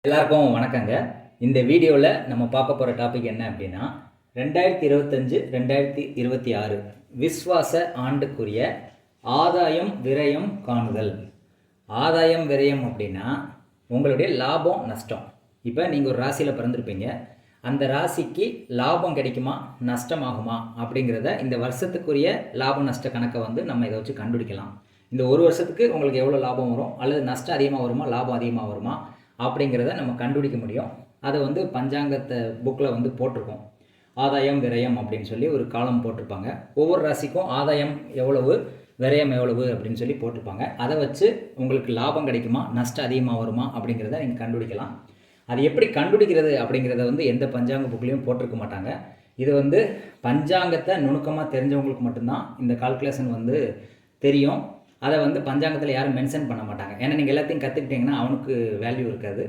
எல்லாருக்கும் வணக்கங்க. இந்த வீடியோவில் நம்ம பார்க்க போகிற டாபிக் என்ன அப்படின்னா 2025 2026 விஸ்வாச ஆண்டுக்குரிய ஆதாயம் விரயம் காணுதல். ஆதாயம் விரயம் அப்படின்னா உங்களுடைய லாபம் நஷ்டம். இப்போ நீங்கள் ஒரு ராசியில் பிறந்திருப்பீங்க, அந்த ராசிக்கு லாபம் கிடைக்குமா நஷ்டமாகுமா அப்படிங்கிறத இந்த வருஷத்துக்குரிய லாப நஷ்ட கணக்கை நம்ம இதை வச்சு கண்டுபிடிக்கலாம். இந்த ஒரு வருஷத்துக்கு உங்களுக்கு எவ்வளோ லாபம் வரும், அல்லது நஷ்டம் அதிகமாக வருமா லாபம் அதிகமாக வருமா அப்படிங்கிறத நம்ம கண்டுபிடிக்க முடியும். அதை பஞ்சாங்கத்தை புக்கில் போட்டிருக்கோம். ஆதாயம் விரயம் அப்படின்னு சொல்லி ஒரு காலம் போட்டிருப்பாங்க. ஒவ்வொரு ராசிக்கும் ஆதாயம் எவ்வளவு விரயம் எவ்வளவு அப்படின்னு சொல்லி போட்டிருப்பாங்க. அதை வச்சு உங்களுக்கு லாபம் கிடைக்குமா நஷ்டம் அதிகமாக வருமா அப்படிங்கிறத நீங்கள் கண்டுபிடிக்கலாம். அது எப்படி கண்டுபிடிக்கிறது அப்படிங்கிறத எந்த பஞ்சாங்க புக்லேயும் போட்டிருக்க மாட்டாங்க. இது பஞ்சாங்கத்தை நுணுக்கமாக தெரிஞ்சவங்களுக்கு மட்டும்தான் இந்த கால்குலேஷன் தெரியும். அதை பஞ்சாங்கத்தில் யாரும் மென்ஷன் பண்ண மாட்டாங்க. ஏன்னா நீங்கள் எல்லாத்தையும் கற்றுக்கிட்டிங்கன்னா அவனுக்கு வேல்யூ இருக்காது.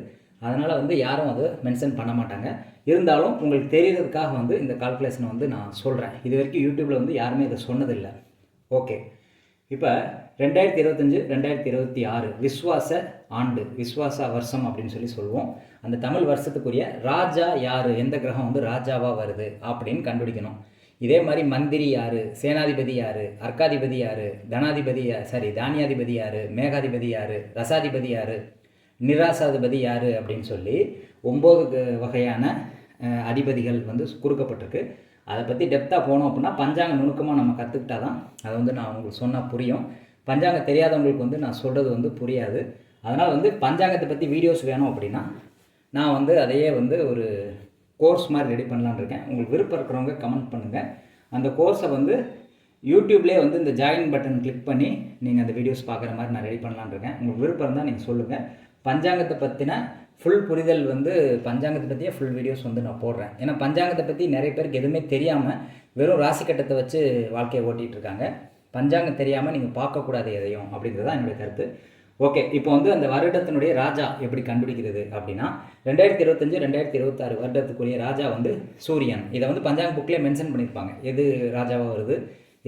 அதனால் யாரும் அதை மென்ஷன் பண்ண மாட்டாங்க. இருந்தாலும் உங்களுக்கு தெரியறதுக்காக இந்த கால்குலேஷனை நான் சொல்கிறேன். இது வரைக்கும் யூடியூப்பில் யாருமே இதை சொன்னதில்லை. ஓகே, இப்போ 2025 2026 விஸ்வாச ஆண்டு, விஸ்வாச வருஷம் அப்படின்னு சொல்லி சொல்லுவோம். அந்த தமிழ் வருஷத்துக்குரிய ராஜா யார், எந்த கிரகம் ராஜாவாக வருது அப்படின்னு கண்டுபிடிக்கணும். இதே மாதிரி மந்திரி யார், சேனாதிபதி யார், அர்க்காதிபதி யார், தனாதிபதி தானியாதிபதி யார், மேகாதிபதி யார், ரசாதிபதி யார், நிராசாதிபதி யார் அப்படின்னு சொல்லி 9 வகையான அதிபதிகள் கொடுக்கப்பட்டிருக்கு. அதை பற்றி டெப்த்தாக போனோம் அப்படின்னா பஞ்சாங்க நுணுக்கமாக நம்ம கற்றுக்கிட்டா தான் அதை நான் உங்களுக்கு சொன்னால் புரியும். பஞ்சாங்கம் தெரியாதவங்களுக்கு நான் சொல்கிறது புரியாது. அதனால் பஞ்சாங்கத்தை பற்றி வீடியோஸ் வேணும் அப்படின்னா நான் அதையே ஒரு கோர்ஸ் மாதிரி ரெடி பண்ணலான்னு இருக்கேன். உங்களுக்கு விருப்பம் இருக்கிறவங்க கமெண்ட் பண்ணுங்கள். அந்த கோர்ஸை யூடியூப்லேயே இந்த ஜாயின் பட்டன் கிளிக் பண்ணி நீங்கள் அந்த வீடியோஸ் பார்க்குற மாதிரி நான் ரெடி பண்ணலான்னு இருக்கேன். உங்களுக்கு விருப்பம் இருந்தால் நீங்கள் சொல்லுங்கள். பஞ்சாங்கத்தை பற்றின ஃபுல் புரிதல் பஞ்சாங்கத்தை பற்றியே ஃபுல் வீடியோஸ் நான் போடுறேன். ஏன்னா பஞ்சாங்கத்தை பற்றி நிறைய பேருக்கு எதுவுமே தெரியாமல் வெறும் ராசி கட்டத்தை வச்சு வாழ்க்கையை ஓட்டிகிட்டு இருக்காங்க. பஞ்சாங்கம் தெரியாமல் நீங்கள் பார்க்கக்கூடாது எதையும் அப்படிங்கிறது தான் என்னுடைய கருத்து. ஓகே, இப்போ அந்த வருடத்தினுடைய ராஜா எப்படி கண்டுபிடிக்கிறது அப்படின்னா 2025 2026 வருடத்துக்குரிய ராஜா சூரியன். இதை பஞ்சாங்க புக்லேயே மென்ஷன் பண்ணியிருப்பாங்க, எது ராஜாவாக வருது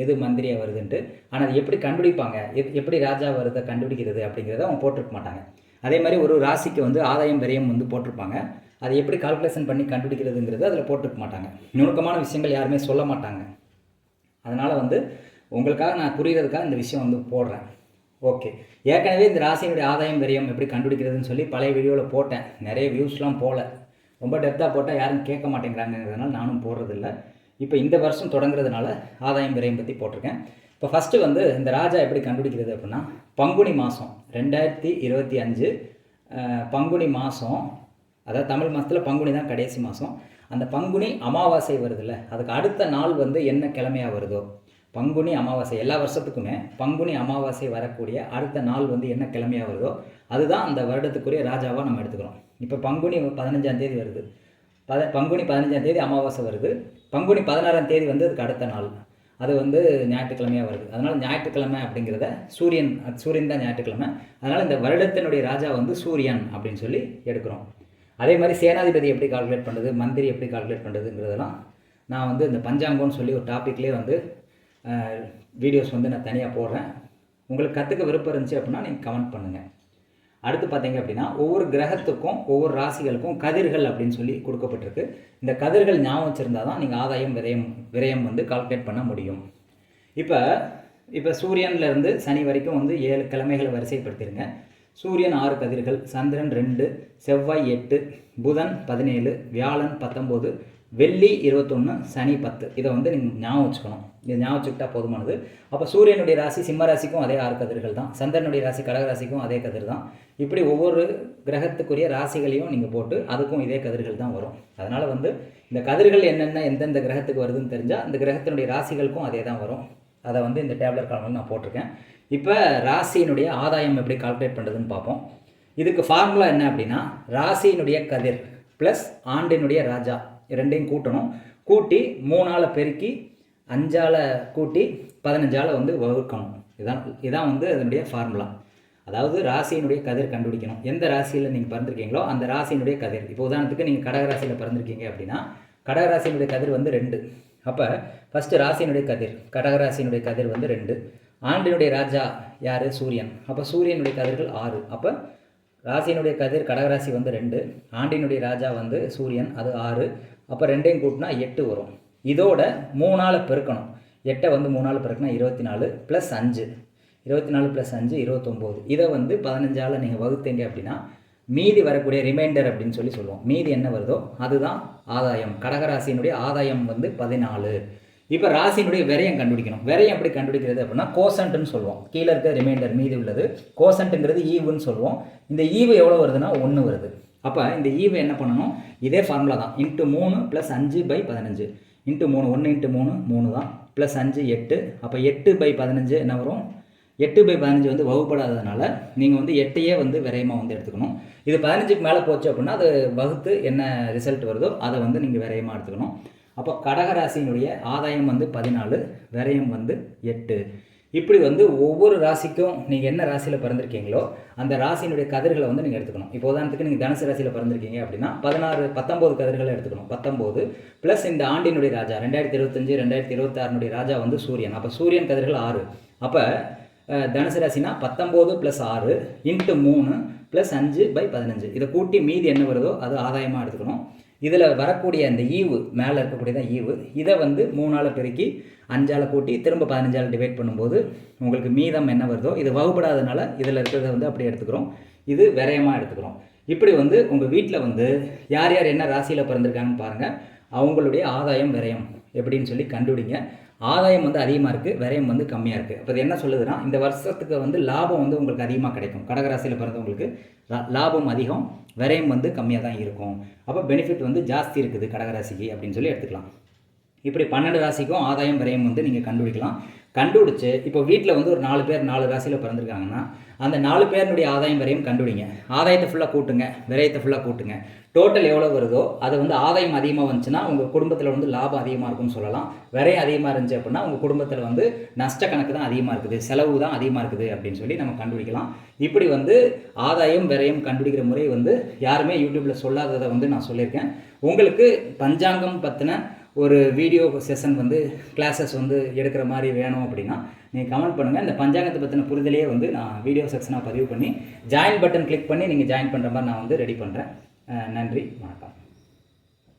எது மந்திரியாக வருதுன்ட்டு. ஆனால் அது எப்படி கண்டுபிடிப்பாங்க, எப்படி ராஜா வருதை கண்டுபிடிக்கிறது அப்படிங்கிறத அவங்க போட்டிருக்க மாட்டாங்க. அதே மாதிரி ஒரு ராசிக்கு ஆதாயம் விரயம் போட்டிருப்பாங்க. அதை எப்படி கால்குலேஷன் பண்ணி கண்டுபிடிக்கிறதுங்கிறது அதில் போட்டிருக்க மாட்டாங்க. நுணுக்கமான விஷயங்கள் யாருமே சொல்ல மாட்டாங்க. அதனால் உங்களுக்காக நான் புரிகிறதுக்காக இந்த விஷயம் போடுறேன். ஓகே, ஏற்கனவே இந்த ராசியினுடைய ஆதாயம் விரயம் எப்படி கண்டுபிடிக்கிறதுன்னு சொல்லி பழைய வீடியோவில் போட்டேன். நிறைய வியூஸ்லாம் போகல, ரொம்ப டெப்த்தாக போட்டால் யாரும் கேட்க மாட்டேங்கிறாங்கிறதுனால நானும் போடுறதில்ல. இப்போ இந்த வருஷம் தொடங்குறதுனால ஆதாயம் விரயம் பற்றி போட்டிருக்கேன். இப்போ ஃபஸ்ட்டு இந்த ராஜா எப்படி கண்டுபிடிக்கிறது அப்படின்னா பங்குனி மாதம் 2025 பங்குனி மாதம், அதாவது தமிழ் மாதத்தில் பங்குனி தான் கடைசி மாதம். அந்த பங்குனி அமாவாசை வருதுல்ல, அதுக்கு அடுத்த நாள் என்ன கிழமையாக வருதோ, பங்குனி அமாவாசை எல்லா வருஷத்துக்குமே பங்குனி அமாவாசை வரக்கூடிய அடுத்த நாள் என்ன கிழமையாக வருதோ அதுதான் அந்த வருடத்துக்குரிய ராஜாவாக நம்ம எடுத்துக்கிறோம். இப்போ பங்குனி 15ஆம் தேதி வருது, பங்குனி 15ஆம் தேதி அமாவாசை வருது, பங்குனி 16ஆம் தேதி அதுக்கு அடுத்த நாள், அது ஞாயிற்றுக்கிழமையாக வருது. அதனால் ஞாயிற்றுக்கிழமை அப்படிங்கிறத சூரியன் தான் ஞாயிற்றுக்கிழமை. அதனால் இந்த வருடத்தினுடைய ராஜா சூரியன் அப்படின்னு சொல்லி எடுக்கிறோம். அதே மாதிரி சேனாதிபதி எப்படி கால்குலேட் பண்ணுறது, மந்திரி எப்படி கால்குலேட் பண்ணுறதுங்கிறதெல்லாம் நான் இந்த பஞ்சாங்கம்னு சொல்லி ஒரு டாப்பிக்லேயே வீடியோஸ் நான் தனியாக போடுறேன். உங்களுக்கு கற்றுக்க விருப்பம் இருந்துச்சு அப்படின்னா நீங்கள் கமெண்ட் பண்ணுங்கள். அடுத்து பார்த்தீங்க அப்படின்னா ஒவ்வொரு கிரகத்துக்கும் ஒவ்வொரு ராசிகளுக்கும் கதிர்கள் அப்படின்னு சொல்லி கொடுக்கப்பட்டிருக்கு. இந்த கதிர்கள் ஞாபகம் வச்சுருந்தா தான் நீங்கள் ஆதாயம் விரயம் கால்குலேட் பண்ண முடியும். இப்போ சூரியன்லேருந்து சனி வரைக்கும் 7 கிழமைகளை வரிசைப்படுத்திடுங்க. சூரியன் 6 கதிர்கள், சந்திரன் 2, செவ்வாய் 8, புதன் 17, வியாழன் 19, வெள்ளி 21, சனி 10. இதை நீங்கள் ஞாபகம் வச்சுக்கணும். இதை ஞாபகம் வச்சுக்கிட்டா போதுமானது. அப்போ சூரியனுடைய ராசி சிம்ம ராசிக்கும் அதே 6 கதிர்கள் தான், சந்திரனுடைய ராசி கடக ராசிக்கும் அதே கதிர் தான். இப்படி ஒவ்வொரு கிரகத்துக்குரிய ராசிகளையும் நீங்கள் போட்டு அதுக்கும் இதே கதிர்கள் தான் வரும். அதனால் இந்த கதிர்கள் என்னென்ன எந்தெந்த கிரகத்துக்கு வருதுன்னு தெரிஞ்சால் அந்த கிரகத்தினுடைய ராசிகளுக்கும் அதே தான் வரும். அதை இந்த டேப்லெட் காலம் நான் போட்டிருக்கேன். இப்போ ராசியினுடைய ஆதாயம் எப்படி கால்குலேட் பண்ணுறதுன்னு பார்ப்போம். இதுக்கு ஃபார்முலா என்ன அப்படின்னா ராசியினுடைய கதிர் ப்ளஸ் ஆண்டினுடைய ராஜா ரெண்டையும் கூட்டணும். கூட்டி 3ஆல் பெருக்கி 5ஆல் கூட்டி 15ஆல் வகுக்கணும். இதான் அதனுடைய ஃபார்முலா. அதாவது ராசியினுடைய கதிர் கண்டுபிடிக்கணும். எந்த ராசியில் நீங்கள் பிறந்திருக்கீங்களோ அந்த ராசியினுடைய கதிர். இப்போ உதாரணத்துக்கு நீங்கள் கடகராசியில் பிறந்திருக்கீங்க அப்படின்னா கடகராசியினுடைய கதிர் 2. அப்போ ஃபஸ்ட்டு ராசியினுடைய கதிர், கடகராசியினுடைய கதிர் 2. ஆண்டினுடைய ராஜா யார், சூரியன். அப்போ சூரியனுடைய கதிர்கள் 6. அப்போ ராசியினுடைய கதிர் கடகராசி வந்து 2, ஆண்டினுடைய ராஜா வந்து சூரியன், அது 6. அப்போ 2ஐயும் கூட்டினா 8 வரும். இதோட 3ஆல் பெருக்கணும். 8 வந்து 3ஆல் பெருக்கினா 24 + 5, 24 + 5 29. இதை வந்து 15ஆல் நீங்கள் வகுத்தீங்க அப்படின்னா மீதி வரக்கூடிய ரிமைண்டர் அப்படின்னு சொல்லி சொல்லுவோம். மீதி என்ன வருதோ அதுதான் ஆதாயம். கடகராசியினுடைய ஆதாயம் வந்து 14. இப்போ ராசியினுடைய விரயம் கண்டுபிடிக்கணும். விரயம் எப்படி கண்டுபிடிக்கிறது அப்படின்னா கோசன்ட்னு சொல்லுவோம். கீழே இருக்க ரிமைண்டர் மீதி உள்ளது. கோசன்ட்டுங்கிறது ஈவுன்னு சொல்லுவோம். இந்த ஈவு எவ்வளோ வருதுன்னா 1 வருது. அப்போ இந்த ஈவு என்ன பண்ணணும், இதே ஃபார்முலா தான். × 3 + 5/15 × 3 1 × 3 3 தான் +5 8. அப்போ 8/15 என்ன வரும்? 8/15 வந்து வகுப்படாததுனால நீங்கள் வந்து 8ஐயே வந்து விரயமாக வந்து எடுத்துக்கணும். இது 15க்கு மேலே போச்சு அப்படின்னா அது வகுத்து என்ன ரிசல்ட் வருதோ அதை வந்து நீங்கள் விரயமாக எடுத்துக்கணும். அப்போ கடகராசியினுடைய ஆதாயம் வந்து 14, விரயம் வந்து 8. இப்படி வந்து ஒவ்வொரு ராசிக்கும் நீங்கள் என்ன ராசியில் பிறந்திருக்கீங்களோ அந்த ராசியினுடைய கதிர்களை வந்து நீங்கள் எடுத்துக்கணும். இப்போ உதாரணத்துக்கு நீங்கள் தனுசு ராசியில் பிறந்திருக்கீங்க அப்படின்னா 19 கதிர்களை எடுத்துக்கணும். 19 ப்ளஸ் இந்த ஆண்டினுடைய ராஜா 2025 2026 ராஜா வந்து சூரியன். அப்போ சூரியன் கதிர்கள் 6. அப்போ தனுசு ராசினா 19 + 6 × 3 + 5/15. இதை கூட்டி மீதி என்ன வருதோ அது ஆதாயமாக எடுத்துக்கணும். இதில் வரக்கூடிய அந்த ஈவு மேலே இருக்கக்கூடியதான் ஈவு. இதை வந்து 3ஆல் பெருக்கி 5ஆல் கூட்டி திரும்ப 15ஆல் டிவைட் பண்ணும்போது உங்களுக்கு மீதம் என்ன வருதோ இது வகுப்படாததுனால இதில் இருக்கிறத வந்து அப்படி எடுத்துக்கிறோம். இது விரயமாக எடுத்துக்கிறோம். இப்படி வந்து உங்கள் வீட்டில் வந்து யார் யார் என்ன ராசியில் பிறந்திருக்காங்கன்னு பாருங்கள். அவங்களுடைய ஆதாயம் விரயம் எப்படின்னு சொல்லி கண்டுபிடிங்க. ஆதாயம் வந்து அதிகமாக இருக்குது, விரயம் வந்து கம்மியாக இருக்குது. அப்போ அது என்ன சொல்லுதுன்னா இந்த வருஷத்துக்கு வந்து லாபம் வந்து உங்களுக்கு அதிகமாக கிடைக்கும். கடகராசியில் பிறந்தவங்களுக்கு லாபம் அதிகம், விரயம் வந்து கம்மியாக தான் இருக்கும். அப்போ பெனிஃபிட் வந்து ஜாஸ்தி இருக்குது கடகராசிக்கு அப்படின்னு சொல்லி எடுத்துக்கலாம். இப்படி 12 ராசிக்கும் ஆதாயம் விரயம் வந்து நீங்கள் கண்டுபிடிக்கலாம். கண்டுபிடிச்சு இப்போ வீட்டில் வந்து ஒரு 4 பேர் 4 ராசியில் பிறந்திருக்காங்கன்னா அந்த 4 பேருடைய ஆதாயம் விரயம் கண்டுபிடிங்க. ஆதாயத்தை ஃபுல்லாக கூட்டுங்க, விரயத்தை ஃபுல்லாக கூட்டுங்க. டோட்டல் எவ்வளோ வருதோ அது வந்து ஆதாயம் அதிகமாக வந்துச்சுன்னா உங்கள் குடும்பத்தில் வந்து லாபம் அதிகமாக இருக்கும்னு சொல்லலாம். விரயம் அதிகமாக இருந்துச்சு அப்படின்னா உங்கள் குடும்பத்தில் வந்து நஷ்ட கணக்கு தான் அதிகமாக இருக்குது, செலவு தான் அதிகமாக இருக்குது அப்படின்னு சொல்லி நம்ம கண்டுபிடிக்கலாம். இப்படி வந்து ஆதாயம் விரயம் கண்டுபிடிக்கிற முறை வந்து யாருமே யூடியூப்பில் சொல்லாததை வந்து நான் சொல்லியிருக்கேன். உங்களுக்கு பஞ்சாங்கம் பற்றின ஒரு வீடியோ செஷன் வந்து கிளாஸஸ் வந்து எடுக்கிற மாதிரி வேணும் அப்படின்னா நீங்கள் கமெண்ட் பண்ணுங்கள். இந்த பஞ்சாங்கத்தை பற்றின புரிதலையே வந்து நான் வீடியோ செக்ஷனாக பதிவு பண்ணி ஜாயின் பட்டன் கிளிக் பண்ணி நீங்கள் ஜாயின் பண்ணுற மாதிரி நான் வந்து ரெடி பண்ணுறேன். நன்றி, வணக்கம்.